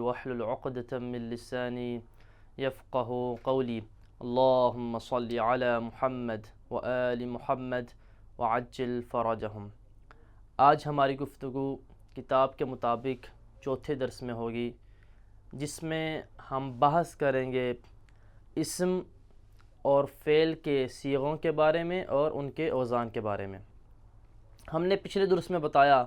واحلل عقدة من لساني يفقهوا قولی اللہم صلی علی محمد وآل محمد وعجل فرجہم۔ آج ہماری گفتگو کتاب کے مطابق چوتھے درس میں ہوگی، جس میں ہم بحث کریں گے اسم اور فعل کے صیغوں کے بارے میں اور ان کے اوزان کے بارے میں۔ ہم نے پچھلے درس میں بتایا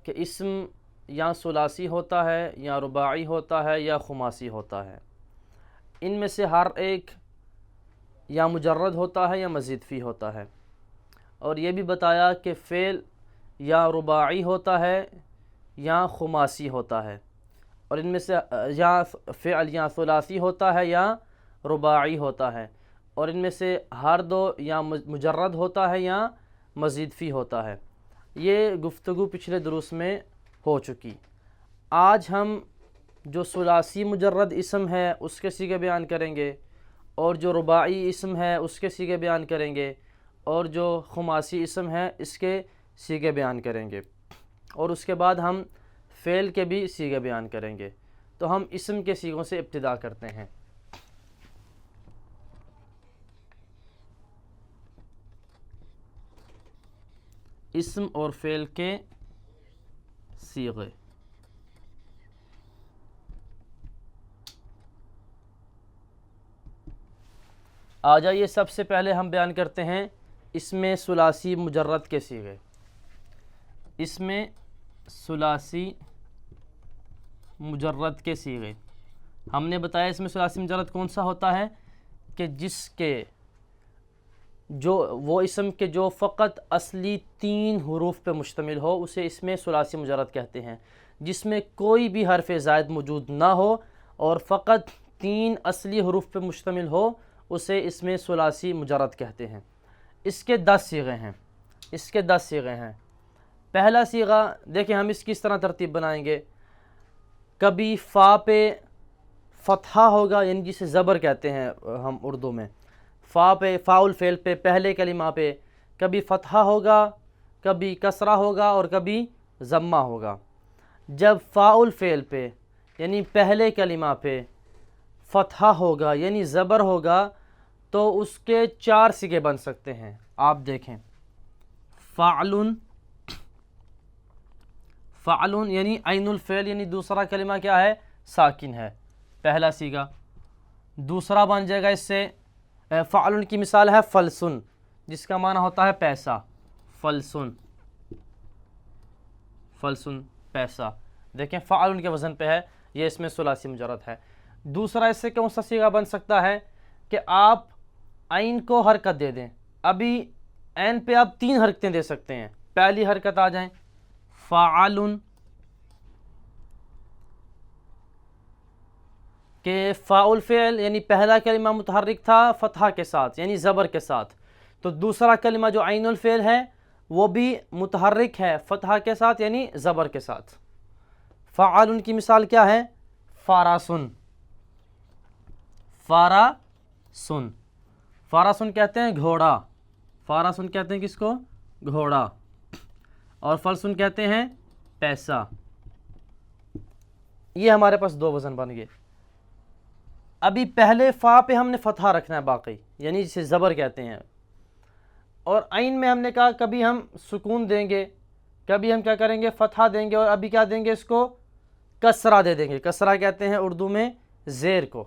کہ اسم یا ثلاثی ہوتا ہے یا رباعی ہوتا ہے یا خماسی ہوتا ہے۔ ان میں سے ہر ایک یا مجرد ہوتا ہے یا مزید فی ہوتا ہے، اور یہ بھی بتایا کہ فعل یا رباعی ہوتا ہے یا خماسی ہوتا ہے، اور ان میں سے یا فعل یا ثلاثی ہوتا ہے یا رباعی ہوتا ہے، اور ان میں سے ہر دو یا مجرد ہوتا ہے یا مزید فی ہوتا ہے۔ یہ گفتگو پچھلے دروس میں ہو چکی۔ آج ہم جو ثلاثی مجرد اسم ہے اس کے صیغے بیان کریں گے، اور جو رباعی اسم ہے اس کے صیغے بیان کریں گے، اور جو خماسی اسم ہے اس کے صیغے بیان کریں گے، اور اس کے بعد ہم فعل کے بھی صیغے بیان کریں گے۔ تو ہم اسم کے صیغوں سے ابتدا کرتے ہیں۔ اسم اور فعل کے صیغے۔ آ جائیے، سب سے پہلے ہم بیان کرتے ہیں اسم ثلاثی مجرد کے صیغے۔ اسم ثلاثی مجرد کے صیغے ہم نے بتایا اسم ثلاثی مجرد کون سا ہوتا ہے کہ جس کے وہ اسم کے جو فقط اصلی 3 حروف پہ مشتمل ہو اسے اسم ثلاثی مجرد کہتے ہیں، جس میں کوئی بھی حرف زائد موجود نہ ہو اور فقط 3 اصلی حروف پہ مشتمل ہو اسے اسم ثلاثی مجرد کہتے ہیں۔ اس کے 10 صیغے ہیں۔ پہلا صیغہ دیکھیں، ہم اس کی اس طرح ترتیب بنائیں گے۔ کبھی فا پہ فتحہ ہوگا، یعنی جسے زبر کہتے ہیں ہم اردو میں، فا پہ، فاء الفعل پہ، پہلے کلمہ پہ کبھی فتحہ ہوگا، کبھی کسرہ ہوگا اور کبھی ضمہ ہوگا۔ جب فاء الفعل پہ یعنی پہلے کلمہ پہ فتحہ ہوگا یعنی زبر ہوگا تو اس کے 4 صیغے بن سکتے ہیں۔ آپ دیکھیں، فعل یعنی عین الفعل، یعنی دوسرا کلمہ کیا ہے؟ ساکن ہے، پہلا صیغہ۔ دوسرا بن جائے گا اس سے، فعل کی مثال ہے فلسن، جس کا معنی ہوتا ہے پیسہ، فلسن پیسہ۔ دیکھیں فعل کے وزن پہ ہے، یہ اس میں ثلاثی مجرد ہے۔ دوسرا اس سے کون سا صیغہ بن سکتا ہے کہ آپ عین کو حرکت دے دیں۔ ابھی عین پہ آپ 3 حرکتیں دے سکتے ہیں۔ پہلی حرکت آ جائیں، فعل، کہ فاء الفعل یعنی پہلا کلمہ متحرک تھا فتحہ کے ساتھ یعنی زبر کے ساتھ، تو دوسرا کلمہ جو عین الفعل ہے وہ بھی متحرک ہے فتحہ کے ساتھ یعنی زبر کے ساتھ۔ فعل کی مثال کیا ہے؟ فاراسن کہتے ہیں گھوڑا، فاراسن کہتے ہیں کس کو؟ گھوڑا، اور فلسن کہتے ہیں پیسہ۔ یہ ہمارے پاس 2 وزن بن گئے۔ ابھی پہلے فا پہ ہم نے فتحہ رکھنا ہے باقی، یعنی جسے زبر کہتے ہیں، اور عین میں ہم نے کہا کبھی ہم سکون دیں گے، کبھی ہم کیا کریں گے؟ فتحہ دیں گے، اور ابھی کیا دیں گے؟ اس کو کسرہ دے دیں گے۔ کسرہ کہتے ہیں اردو میں زیر کو۔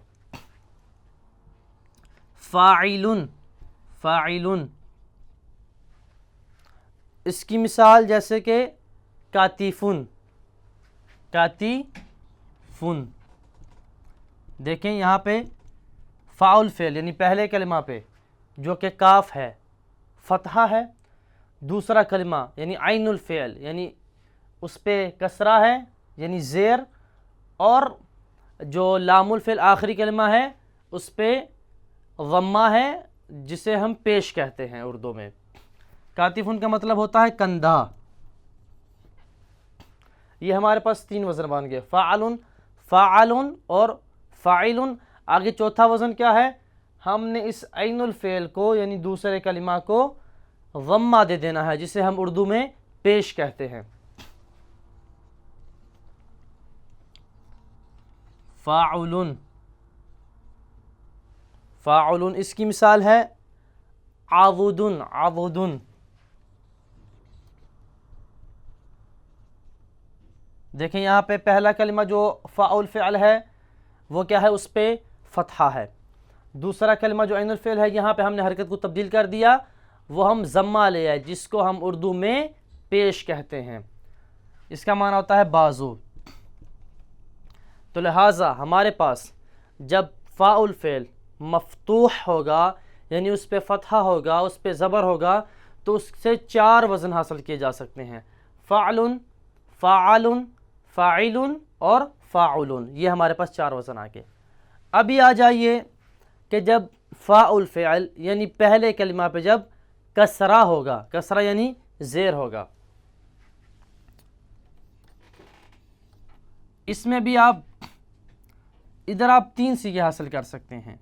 فاعل، اس کی مثال جیسے کہ کاتفن، دیکھیں یہاں پہ فاء الفعل یعنی پہلے کلمہ پہ جو کہ کاف ہے فتحہ ہے، دوسرا کلمہ یعنی عین الفعل یعنی اس پہ کسرہ ہے یعنی زیر، اور جو لام الفعل آخری کلمہ ہے اس پہ ضمہ ہے جسے ہم پیش کہتے ہیں اردو میں۔ کاتفن کا مطلب ہوتا ہے کندھا۔ یہ ہمارے پاس 3 وزن بن گئے، فاعل اور فاعل۔ آگے چوتھا وزن کیا ہے؟ ہم نے اس عین الفعل کو یعنی دوسرے کلمہ کو ضمہ دے دینا ہے جسے ہم اردو میں پیش کہتے ہیں۔ فاعل، فاعل اس کی مثال ہے عضد، عضد، دیکھیں یہاں پہ پہلا کلمہ جو فاء الفعل ہے وہ کیا ہے، اس پہ فتحہ ہے. دوسرا کلمہ جو عین الفعل ہے یہاں پہ ہم نے حرکت کو تبدیل کر دیا، وہ ہم ضمہ لے آئے، جس کو ہم اردو میں پیش کہتے ہیں. اس کا معنی ہوتا ہے بازو. تو لہٰذا ہمارے پاس جب فاء الفعل مفتوح ہوگا، یعنی اس پہ فتحہ ہوگا، اس پہ زبر ہوگا، تو اس سے 4 وزن حاصل کیے جا سکتے ہیں، فعل، فاعل، فاعل اور فاعل. یہ ہمارے پاس 4 وزن آ گئے. ابھی آ جائیے کہ جب فاء الفعل یعنی پہلے کلمہ پہ جب کسرہ ہوگا، کسرہ یعنی زیر ہوگا، اس میں بھی آپ ادھر آپ 3 سیغے حاصل کر سکتے ہیں.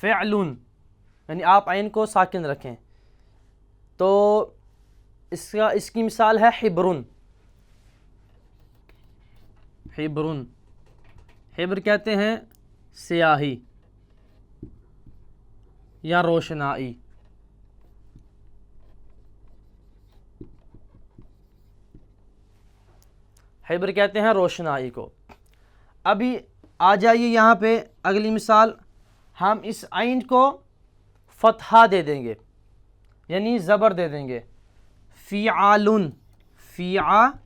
فعل یعنی آپ عین کو ساکن رکھیں، تو اس کی مثال ہے حبرن. حبرن، حبر کہتے ہیں سیاہی یا روشنائی. حبر کہتے ہیں روشنائی کو. ابھی آ جائیے یہاں پہ اگلی مثال، ہم اس عین کو فتحہ دے دیں گے، یعنی زبر دے دیں گے، فیعالن، فیعالن.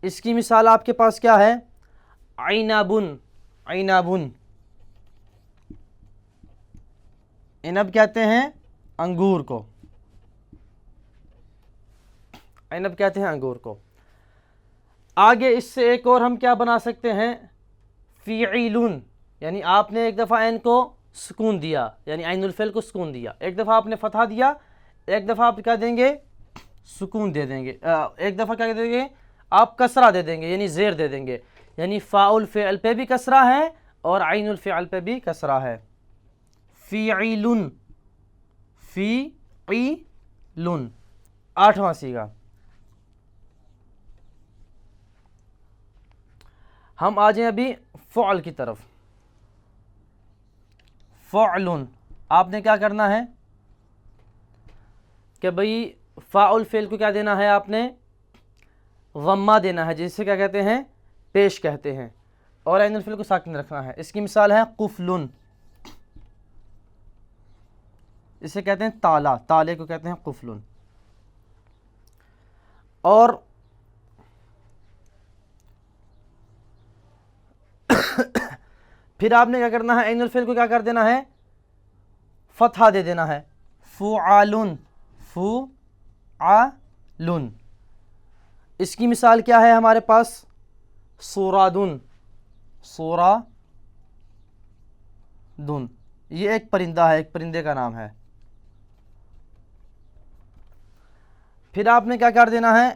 اس کی مثال آپ کے پاس کیا ہے، عنبن، عنبن. عنب کہتے ہیں انگور کو، عنب کہتے ہیں انگور کو. آگے اس سے ایک اور ہم کیا بنا سکتے ہیں، فیعلن، یعنی آپ نے ایک دفعہ عین کو سکون دیا، یعنی عین الفعل کو سکون دیا، ایک دفعہ آپ نے فتحہ دیا، ایک دفعہ آپ کیا دیں گے، سکون دے دیں گے، ایک دفعہ کیا دیں گے، آپ کسرہ دے دیں گے، یعنی زیر دے دیں گے. یعنی فاء الفعل پہ بھی کسرہ ہے اور عین الفعل پہ بھی کسرہ ہے. فیعلن، فیعلن. 8واں صیغہ، ہم آ جائیں ابھی فعل کی طرف. فعلن، آپ نے کیا کرنا ہے کہ بھئی فاء الفعل کو کیا دینا ہے، آپ نے ضمہ دینا ہے، جسے کیا کہتے ہیں، پیش کہتے ہیں، اور عین الفعل کو ساکن رکھنا ہے. اس کی مثال ہے قفلن، اسے کہتے ہیں تالا، تالے کو کہتے ہیں قفلن. اور پھر آپ نے کیا کرنا ہے، عین الفعل کو کیا کر دینا ہے، فتحہ دے دینا ہے، فعالن، فعالن. اس کی مثال کیا ہے ہمارے پاس، صورادن، صورادن. یہ ایک پرندہ ہے، ایک پرندے کا نام ہے. پھر آپ نے کیا کر دینا ہے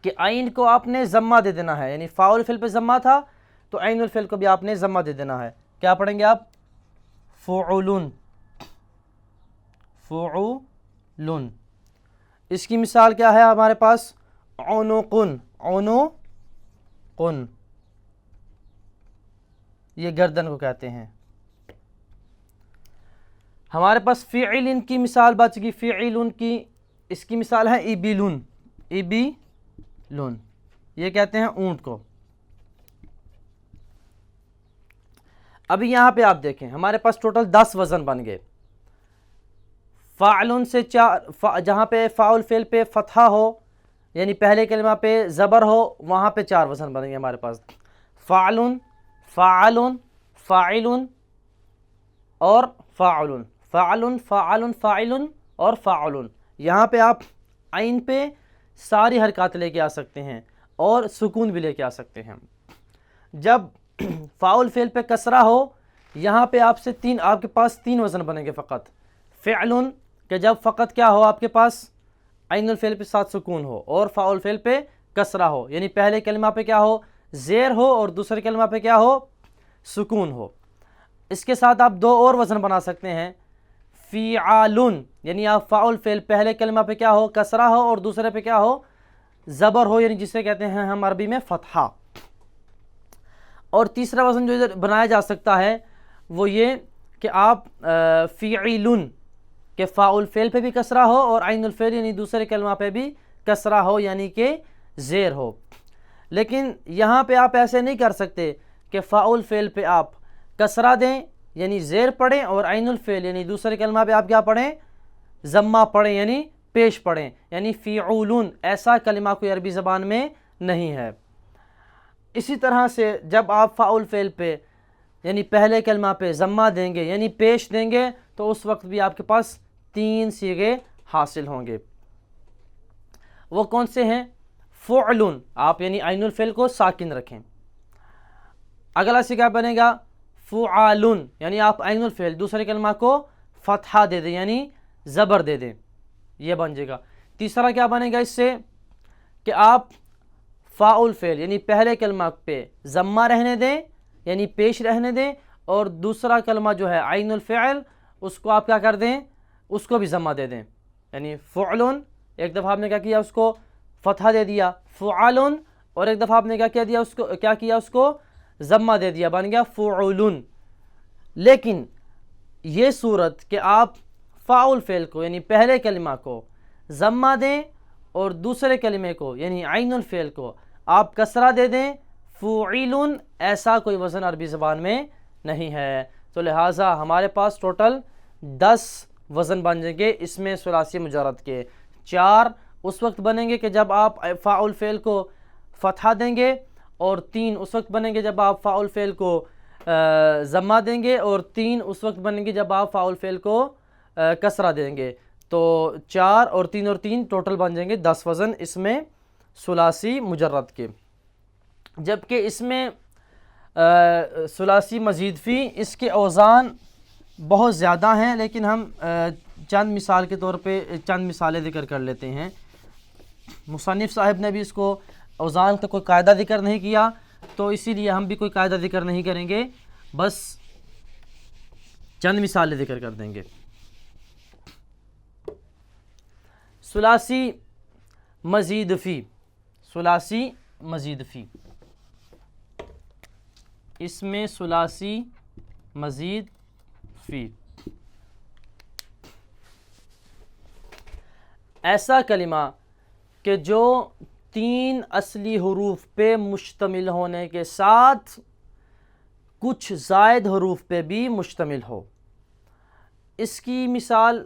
کہ عین کو آپ نے ضمہ دے دینا ہے، یعنی فاء الفعل پہ ضمہ تھا تو عین الفعل کو بھی آپ نے ضمہ دے دینا ہے. کیا پڑھیں گے آپ، فعلن، فعلن. اس کی مثال کیا ہے ہمارے پاس، عنقن، عنقن، یہ گردن کو کہتے ہیں. ہمارے پاس فعلن کی مثال بچ گئی، فعلن کی، اس کی مثال ہے ابلن، ابلن، یہ کہتے ہیں اونٹ کو. ابھی یہاں پہ آپ دیکھیں ہمارے پاس ٹوٹل 10 وزن بن گئے. فاعلن سے 4، جہاں پہ فاء الفعل پہ فتحہ ہو یعنی پہلے کلمہ پہ زبر ہو، وہاں پہ 4 وزن بن گئے ہمارے پاس، فعلن، فاعلن، فاعلن اور فاعلن، فعلن، فاعلن، فاعلن اور فاعلن. یہاں پہ آپ عین پہ ساری حرکات لے کے آ سکتے ہیں اور سکون بھی لے کے آ سکتے ہیں. جب فاء الفعل پہ کسرہ ہو، یہاں پہ آپ کے پاس 3 وزن بنیں گے فقط. فعلن کہ جب فقط کیا ہو آپ کے پاس، عین الفعل پہ ساتھ سکون ہو اور فاء الفعل پہ کسرہ ہو، یعنی پہلے کلمہ پہ کیا ہو، زیر ہو، اور دوسرے کلمہ پہ کیا ہو، سکون ہو. اس کے ساتھ آپ 2 اور وزن بنا سکتے ہیں، فیعالن، یعنی آپ فاعل فعل پہلے کلمہ پہ کیا ہو؟ کسرہ ہو، اور دوسرے پہ کیا ہو؟ زبر ہو، یعنی جسے کہتے ہیں ہم عربی میں فتحہ۔ اور تیسرا وزن جو ادھر بنایا جا سکتا ہے وہ یہ کہ آپ فیعلن کہ فاعل فعل پہ بھی کسرہ ہو اور عین الفعل یعنی دوسرے کلمہ پہ بھی کسرہ ہو، یعنی کہ زیر ہو۔ لیکن یہاں پہ آپ ایسے نہیں کر سکتے کہ فاعل فعل پہ آپ کسرہ دیں یعنی زیر پڑھیں، اور عین الفعل یعنی دوسرے کلمہ پہ آپ کیا پڑھیں؟ ضمہ پڑھیں یعنی پیش پڑھیں، یعنی فیعولن، ایسا کلمہ کوئی عربی زبان میں نہیں ہے۔ اسی طرح سے جب آپ فاعل فعل پہ یعنی پہلے کلمہ پہ ضمہ دیں گے یعنی پیش دیں گے تو اس وقت بھی آپ کے پاس 3 صیغے حاصل ہوں گے۔ وہ کون سے ہیں؟ فعلن، آپ یعنی عین الفعل کو ساکن رکھیں۔ اگلا صیغہ بنے گا فعالن، یعنی آپ عین الفعل دوسرے کلمہ کو فتحہ دے دیں یعنی زبر دے دیں، یہ بن جائے گا۔ تیسرا کیا بنے گا اس سے کہ آپ فاعل فعل یعنی پہلے کلمہ پہ ضمہ رہنے دیں یعنی پیش رہنے دیں، اور دوسرا کلمہ جو ہے عین الفعل اس کو آپ کیا کر دیں؟ اس کو بھی ضمہ دے دیں، یعنی فعلن ایک دفعہ آپ نے کیا کیا؟ اس کو فتحہ دے دیا، فعالن، اور ایک دفعہ آپ نے کیا دیا؟ اس کو کیا کیا؟ اس کو ضمہ دے دیا، بن گیا فعولن۔ لیکن یہ صورت کہ آپ فاعل فعل کو یعنی پہلے کلمہ کو ضمہ دیں اور دوسرے کلمے کو یعنی عین الفعل کو آپ کسرہ دے دیں، فعیلن، ایسا کوئی وزن عربی زبان میں نہیں ہے۔ تو لہٰذا ہمارے پاس ٹوٹل 10 وزن بن جائیں گے اس میں ثلاثی مجرد کے۔ 4 اس وقت بنیں گے کہ جب آپ فاعل فعل کو فتحہ دیں گے، اور 3 اس وقت بنیں گے جب آپ فاعل فعل کو ضمہ دیں گے، اور 3 اس وقت بنیں گے جب آپ فاعل فعل کو کسرہ دیں گے۔ تو 4 اور 3 ٹوٹل بن جائیں گے 10 وزن اس میں ثلاثی مجرد کے۔ جبکہ اس میں ثلاثی مزید فی اس کے اوزان بہت زیادہ ہیں، لیکن ہم چند مثال کے طور پہ چند مثالیں ذکر کر لیتے ہیں۔ مصنف صاحب نے بھی اس کو اوزان کا کوئی قاعدہ ذکر نہیں کیا، تو اسی لیے ہم بھی کوئی قاعدہ ذکر نہیں کریں گے، بس چند مثالیں ذکر کر دیں گے۔ ثلاثی مزید فی، ثلاثی مزید فی، اس میں ثلاثی مزید فی ایسا کلمہ کہ جو 3 اصلی حروف پہ مشتمل ہونے کے ساتھ کچھ زائد حروف پہ بھی مشتمل ہو۔ اس کی مثال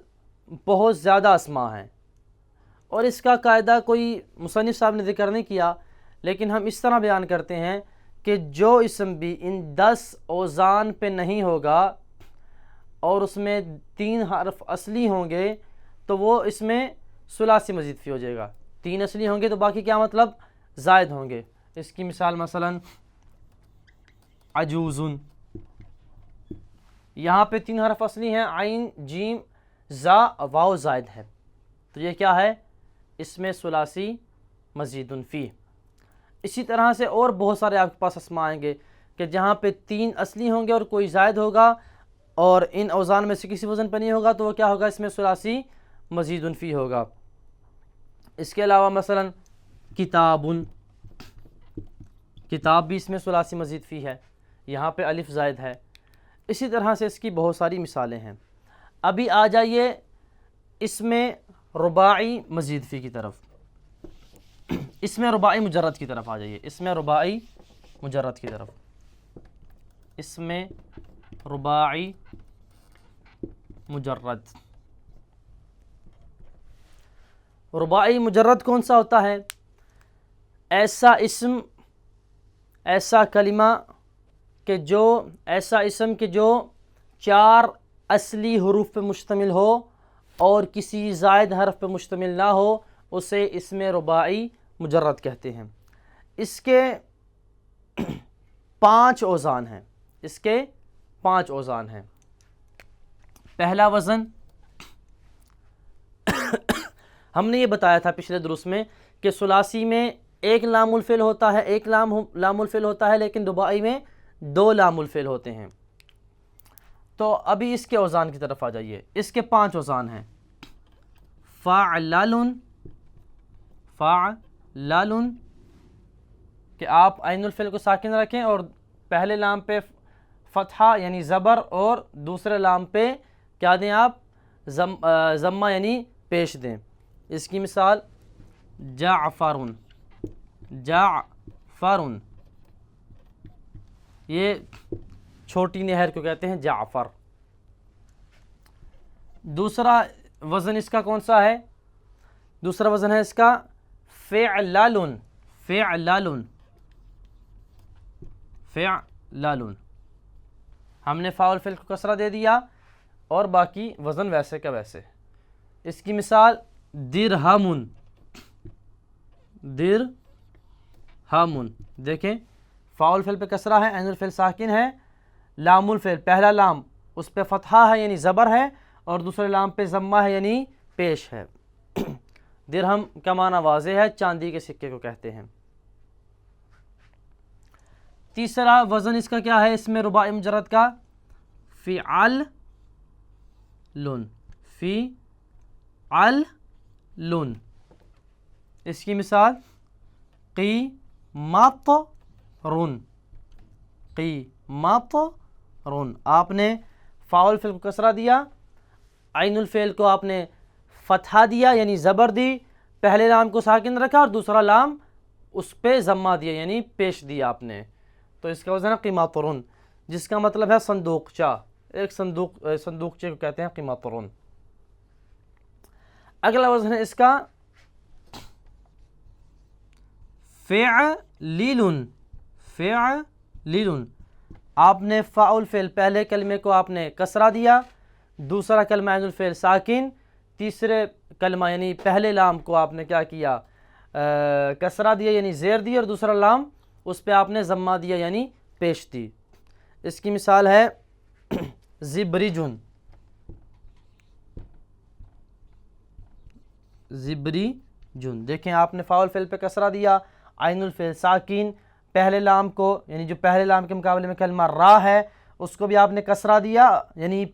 بہت زیادہ اسماء ہیں، اور اس کا قاعدہ کوئی مصنف صاحب نے ذکر نہیں کیا، لیکن ہم اس طرح بیان کرتے ہیں کہ جو اسم بھی ان 10 اوزان پہ نہیں ہوگا اور اس میں 3 حرف اصلی ہوں گے تو وہ اس میں ثلاثی مزید فی ہو جائے گا۔ 3 اصلی ہوں گے تو باقی کیا مطلب؟ زائد ہوں گے۔ اس کی مثال مثلا عجوزن، یہاں پہ 3 حرف اصلی ہیں، عین، جیم، زا، واو زائد ہے، تو یہ کیا ہے؟ اس میں ثلاثی مزید فی۔ اسی طرح سے اور بہت سارے آپ کے پاس اسماء آئیں گے کہ جہاں پہ 3 اصلی ہوں گے اور کوئی زائد ہوگا اور ان اوزان میں سے کسی وزن پہ نہیں ہوگا تو وہ کیا ہوگا؟ اس میں ثلاثی مزید فی ہوگا۔ اس کے علاوہ مثلا کتابن، کتاب بھی اس میں ثلاثی مزید فی ہے، یہاں پہ الف زائد ہے۔ اسی طرح سے اس کی بہت ساری مثالیں ہیں۔ ابھی آ جائیے اس میں رباعی مزید فی کی طرف، اس میں رباعی مجرد کی طرف آ جائیے، اس میں رباعی مجرد کی طرف، اس میں رباعی مجرد۔ رباعی مجرد کون سا ہوتا ہے؟ ایسا اسم، ایسا کلمہ کہ جو ایسا اسم کہ جو 4 اصلی حروف پہ مشتمل ہو اور کسی زائد حرف پہ مشتمل نہ ہو، اسے اس میں رباعی مجرد کہتے ہیں۔ اس کے 5 اوزان ہیں، اس کے 5 اوزان ہیں۔ پہلا وزن ہم نے یہ بتایا تھا پچھلے دروس میں کہ ثلاثی میں ایک لام الفعل ہوتا ہے، ایک لام الفعل ہوتا ہے، لیکن رباعی میں 2 لام الفعل ہوتے ہیں۔ تو ابھی اس کے اوزان کی طرف آ جائیے. اس کے 5 اوزان ہیں. فعلل، فعلل کہ آپ عین الفعل کو ساکن رکھیں اور پہلے لام پہ فتحہ یعنی زبر اور دوسرے لام پہ کیا دیں آپ؟ ضمہ یعنی پیش دیں. اس کی مثال جعفرن، جعفرن، یہ چھوٹی نہر کو کہتے ہیں جعفر. دوسرا وزن اس کا کون سا ہے؟ دوسرا وزن ہے اس کا فعلل، فعلل، فعلل. ہم نے فاعل فعل کو کسرہ دے دیا اور باقی وزن ویسے کا ویسے. اس کی مثال درہم، درہم. دیکھیں فاعل فعل پہ کسرہ ہے، عین الفعل ساکن ہے، لام الفعل پہلا لام اس پہ فتحہ ہے یعنی زبر ہے اور دوسرے لام پہ ضمہ ہے یعنی پیش ہے. درہم کا معنی واضح ہے، چاندی کے سکے کو کہتے ہیں. تیسرا وزن اس کا کیا ہے؟ اس میں رباعی مجرد کا فعل، فعل. اس کی مثال قیمطرن، قیمطرن. آپ نے فاعل فعل کو کسرہ دیا، عین الفعل کو آپ نے فتحہ دیا یعنی زبر دی، پہلے لام کو ساکن رکھا اور دوسرا لام اس پہ ضمہ دیا یعنی پیش دیا آپ نے، تو اس کا وزن ہے قیمطرن، جس کا مطلب ہے صندوقچہ. ایک صندوقچے کو کہتے ہیں قیمطرن. اگلا وزن ہے اس کا فعلیل، فعلیل. آپ نے فاعل فعل پہلے کلمے کو آپ نے کسرہ دیا، دوسرا کلمہ عین الفعل ساکن، تیسرے کلمہ یعنی پہلے لام کو آپ نے کیا کیا؟ کسرہ دیا یعنی زیر دی اور دوسرا لام اس پہ آپ نے ضمہ دیا یعنی پیش دی. اس کی مثال ہے زبریجن، زبریجن. دیکھیں آپ نے فاعل فعل پہ کسرہ دیا، عین الفعل ساکن، پہلے لام کو یعنی جو پہلے لام کے مقابلے میں کلمہ را ہے اس کو بھی آپ نے کسرہ دیا یعنی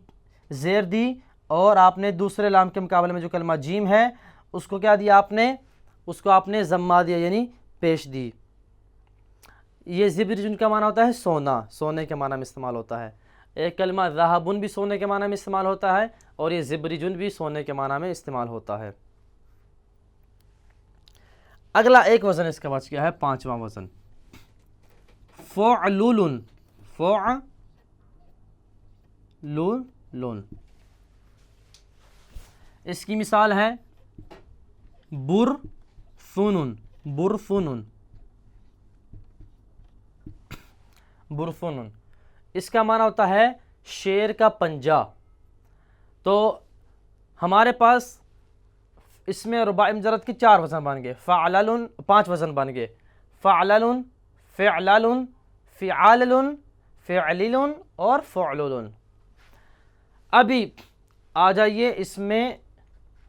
زیر دی، اور آپ نے دوسرے لام کے مقابلے میں جو کلمہ جیم ہے اس کو کیا دیا؟ آپ نے اس کو آپ نے ضمہ دیا یعنی پیش دی. یہ زبرجن کا معنی ہوتا ہے سونا، سونے کے معنی میں استعمال ہوتا ہے. ایک کلمہ ذہبن بھی سونے کے معنی میں استعمال ہوتا ہے اور یہ زبرجن بھی سونے کے معنی میں استعمال ہوتا ہے. اگلا ایک وزن اس کا بچ گیا ہے، 5واں وزن فعلول، فعلول. اس کی مثال ہے برثن، برثن، برثن. اس کا معنی ہوتا ہے شیر کا پنجہ. تو ہمارے پاس اس میں رباعی مجرد کے 4 وزن بن گئے، فعلل 5 وزن بن گئے، فعلل، فعلل، فعالل، فعلیل اور فعلول. ابھی آ جائیے اس میں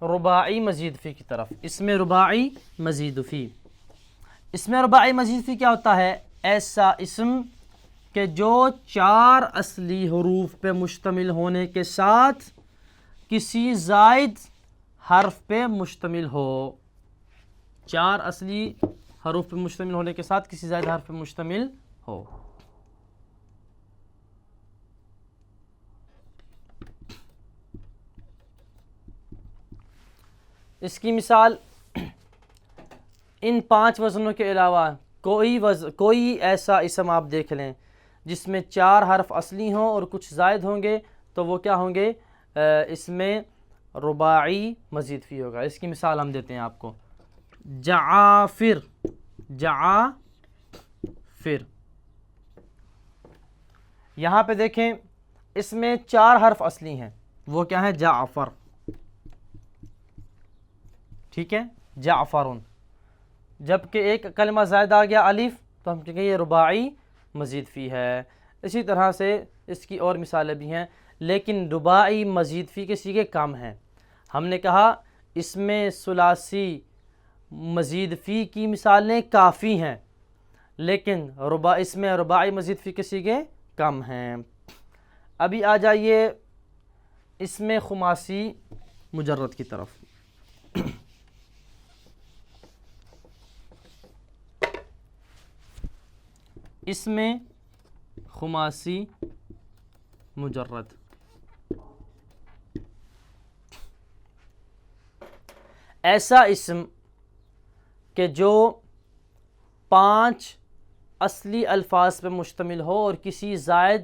رباعی مزید فی کی طرف. اس میں رباعی مزید فی، اس میں رباعی مزید فی کیا ہوتا ہے؟ ایسا اسم کہ جو 4 اصلی حروف پہ مشتمل ہونے کے ساتھ کسی زائد حرف پہ مشتمل ہو. 4 اصلی حروف پہ مشتمل ہونے کے ساتھ کسی زائد حرف پہ مشتمل ہو. اس کی مثال ان 5 وزنوں کے علاوہ کوئی ایسا اسم آپ دیکھ لیں جس میں 4 حرف اصلی ہوں اور کچھ زائد ہوں گے تو وہ کیا ہوں گے؟ اس میں رباعی مزید فی ہوگا. اس کی مثال ہم دیتے ہیں آپ کو، جعافر، جعافر. یہاں پہ دیکھیں اس میں 4 حرف اصلی ہیں، وہ کیا ہیں؟ جعفر، ٹھیک ہے، جعفرن. جبکہ ایک کلمہ زائد آ گیا الف تو ہم کہیں یہ رباعی مزید فی ہے. اسی طرح سے اس کی اور مثالیں بھی ہیں، لیکن رباعی مزید فی کے صیغے کم ہیں. ہم نے کہا اس میں ثلاثی مزید فی کی مثالیں کافی ہیں، لیکن اس میں رباعی مزید فی کے صیغے کم ہیں. ابھی آ جائیے اسم خماسی مجرد کی طرف. اسم خماسی مجرد. ایسا اسم کہ جو 5 اصلی الفاظ پہ مشتمل ہو اور کسی زائد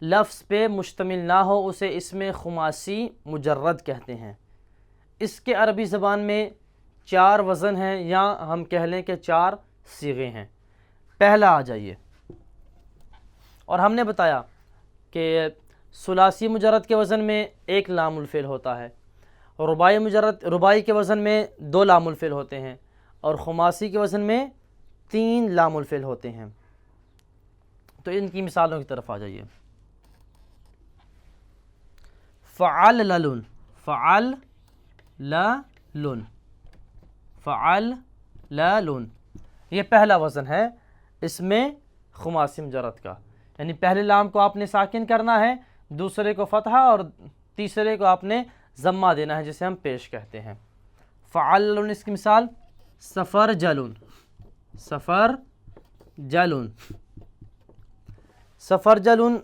لفظ پہ مشتمل نہ ہو، اسے اسم خماسی مجرد کہتے ہیں. اس کے عربی زبان میں 4 وزن ہیں، یا ہم کہہ لیں کہ 4 صیغے ہیں. پہلا آ جائیے، اور ہم نے بتایا کہ ثلاثی مجرد کے وزن میں 1 لام الفعل ہوتا ہے، رباعی کے وزن میں 2 لام الفعل ہوتے ہیں، اور خماسی کے وزن میں 3 لام الفعل ہوتے ہیں. تو ان کی مثالوں کی طرف آ جائیے. فعللن، فعللن، فعللن، یہ پہلا وزن ہے اس میں خماسی مجرد کا. یعنی پہلے لام کو آپ نے ساکن کرنا ہے، دوسرے کو فتحہ، اور تیسرے کو آپ نے ضمہ دینا ہے، جسے ہم پیش کہتے ہیں. فعللن اس کی مثال سفرجلن، سفرجلن. سفرجلن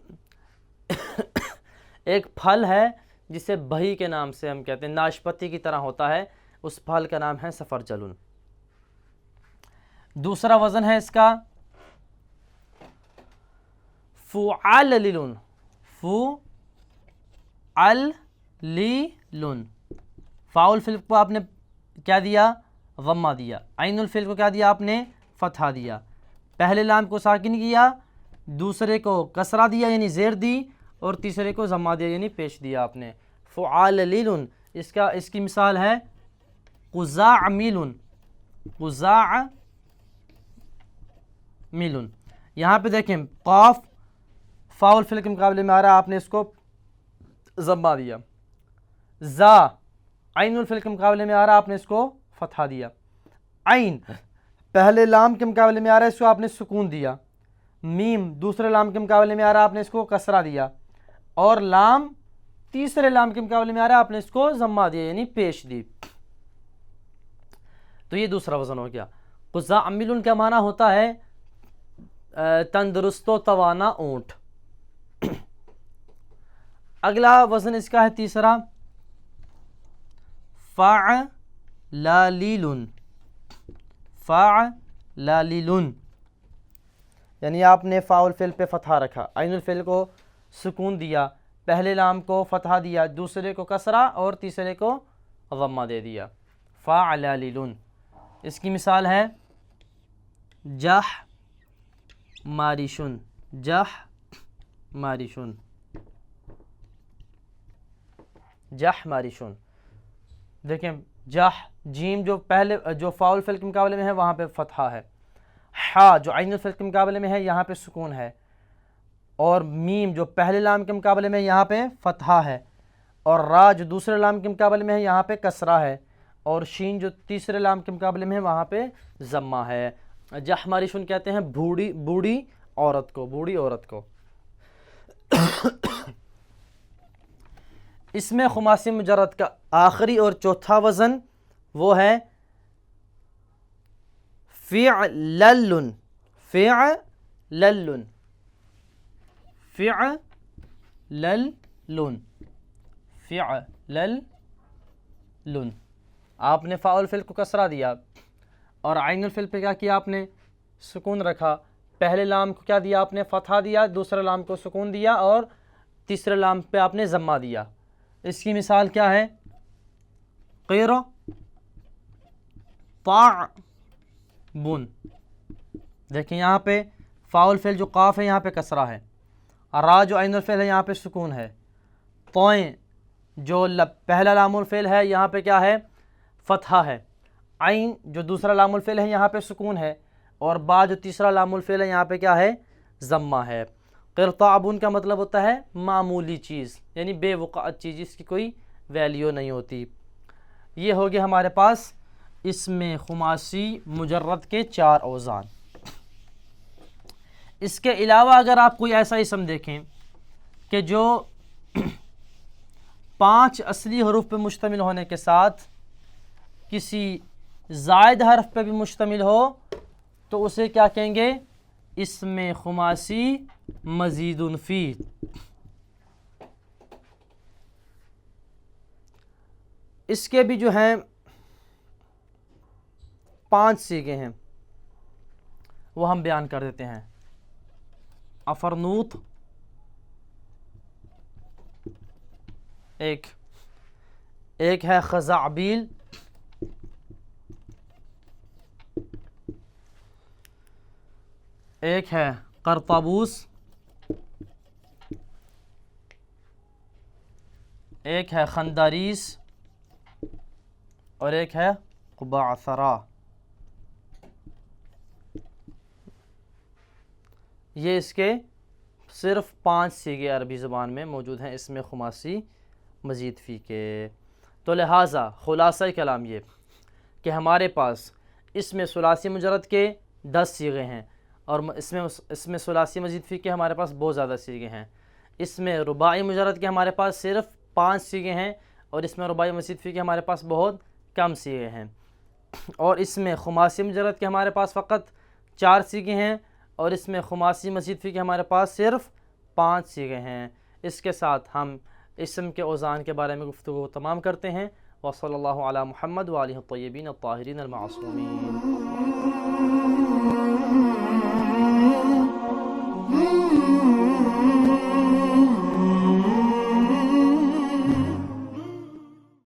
ایک پھل ہے جسے بہی کے نام سے ہم کہتے ہیں، ناشپتی کی طرح ہوتا ہے، اس پھل کا نام ہے سفرجلن. دوسرا وزن ہے اس کا فعللن، فعللن. فاء الفعل کو آپ نے کیا دیا؟ ضمہ دیا. عین الفعل کو کیا دیا آپ نے؟ فتحہ دیا. پہلے لام کو ساکن کیا، دوسرے کو کسرہ دیا یعنی زیر دی، اور تیسرے کو ضمہ دیا یعنی پیش دیا آپ نے. فعللن اس کی مثال ہے قزاعملن، قزاعملن. یہاں پہ دیکھیں قاف فاء الفعل کے مقابلے میں آ رہا ہے، آپ نے اس کو ضمہ دیا. زا عین الفعل کے مقابلے میں آ رہا ہے، آپ نے اس کو فتحہ دیا. عین پہلے لام کے مقابلے میں آ رہا ہے، اس کو آپ نے سکون دیا. میم دوسرے لام کے مقابلے میں آ رہا ہے، آپ نے اس کو کسرہ دیا. اور لام تیسرے لام کے مقابلے میں آ رہا ہے، آپ نے اس کو ضمہ دیا یعنی پیش دی. تو یہ دوسرا وزن ہو گیا. قزاعملن کا معنی ہوتا ہے تندرست و توانا اونٹ. اگلا وزن اس کا ہے تیسرا فعللن، فعللن. یعنی آپ نے فاء الفعل پہ فتحہ رکھا، عین الفعل کو سکون دیا، پہلے لام کو فتحہ دیا، دوسرے کو کسرہ اور تیسرے کو ضمہ دے دیا. فعللن. اس کی مثال ہے جح مارشن، جح مارشن، جح مارشن. دیکھیں جح جیم جو پہلے جو فاء الفعل کے مقابلے میں ہے وہاں پہ فتحہ ہے، حا جو عین الفعل کے مقابلے میں ہے یہاں پہ سکون ہے، اور میم جو پہلے لام کے مقابلے میں یہاں پہ فتحہ ہے، اور را جو دوسرے لام کے مقابلے میں ہے یہاں پہ کسرہ ہے، اور شین جو تیسرے لام کے مقابلے میں ہے وہاں پہ ضمہ ہے. جح مارشن کہتے ہیں بوڑھی عورت کو، بوڑھی عورت کو. اس میں خماسی مجرد کا آخری اور چوتھا وزن وہ ہے فعللن، فعللن، فعللن، فعللن. آپ نے فاء الفعل کو کسرہ دیا اور عین الفعل پہ کیا کیا آپ نے؟ سکون رکھا. پہلے لام کو کیا دیا آپ نے؟ فتحہ دیا، دوسرے لام کو سکون دیا، اور تیسرے لام پہ آپ نے ضمہ دیا. اس کی مثال کیا ہے؟ قرطعبن. دیکھیں یہاں پہ فاء الفعل جو قاف ہے یہاں پہ کسرہ ہے، را جو عین الفعل ہے یہاں پہ سکون ہے، طوئیں جو پہلا لام الفعل ہے یہاں پہ کیا ہے؟ فتحہ ہے، عین جو دوسرا لام الفعل ہے یہاں پہ سکون ہے، اور با جو تیسرا لام الفعل ہے یہاں پہ کیا ہے؟ ضمہ ہے. قرطعبن کا مطلب ہوتا ہے معمولی چیز، یعنی بے وقعت چیز، جس کی کوئی ویلیو نہیں ہوتی. یہ ہو گیا ہمارے پاس اسم خماسی مجرد کے 4 اوزان. اس کے علاوہ اگر آپ کوئی ایسا اسم دیکھیں کہ جو 5 اصلی حروف پہ مشتمل ہونے کے ساتھ کسی زائد حرف پہ بھی مشتمل ہو تو اسے کیا کہیں گے؟ اسم خماسی مزید فی۔ اس کے بھی جو ہیں 5 صیغے ہیں، وہ ہم بیان کر دیتے ہیں۔ افرنوت ایک ہے خزعبیل، ایک ہے قرطبوس، ایک ہے خنداریس، اور ایک ہے قبعثرا۔ یہ اس کے صرف 5 صیغے عربی زبان میں موجود ہیں اسم خماسی مزید فی کے۔ تو لہٰذا خلاصہ کلام یہ کہ ہمارے پاس اسم ثلاثی مجرد کے 10 صیغے ہیں، اور اسم ثلاثی مزید فی کے ہمارے پاس بہت زیادہ صیغے ہیں۔ اسم رباعی مجرد کے ہمارے پاس صرف 5 صیغے ہیں، اور اسم رباعی مزید فی کے ہمارے پاس بہت کم صیغے ہیں۔ اور اسم خماسی مجرد کے ہمارے پاس فقط 4 صیغے ہیں، اور اسم خماسی مزید فی کے ہمارے پاس صرف 5 صیغے ہیں۔ اس کے ساتھ ہم اسم کے اوزان کے بارے میں گفتگو تمام کرتے ہیں۔ وصلی اللہ علی محمد وآلہ الطیبین الطاہرین المعصومین۔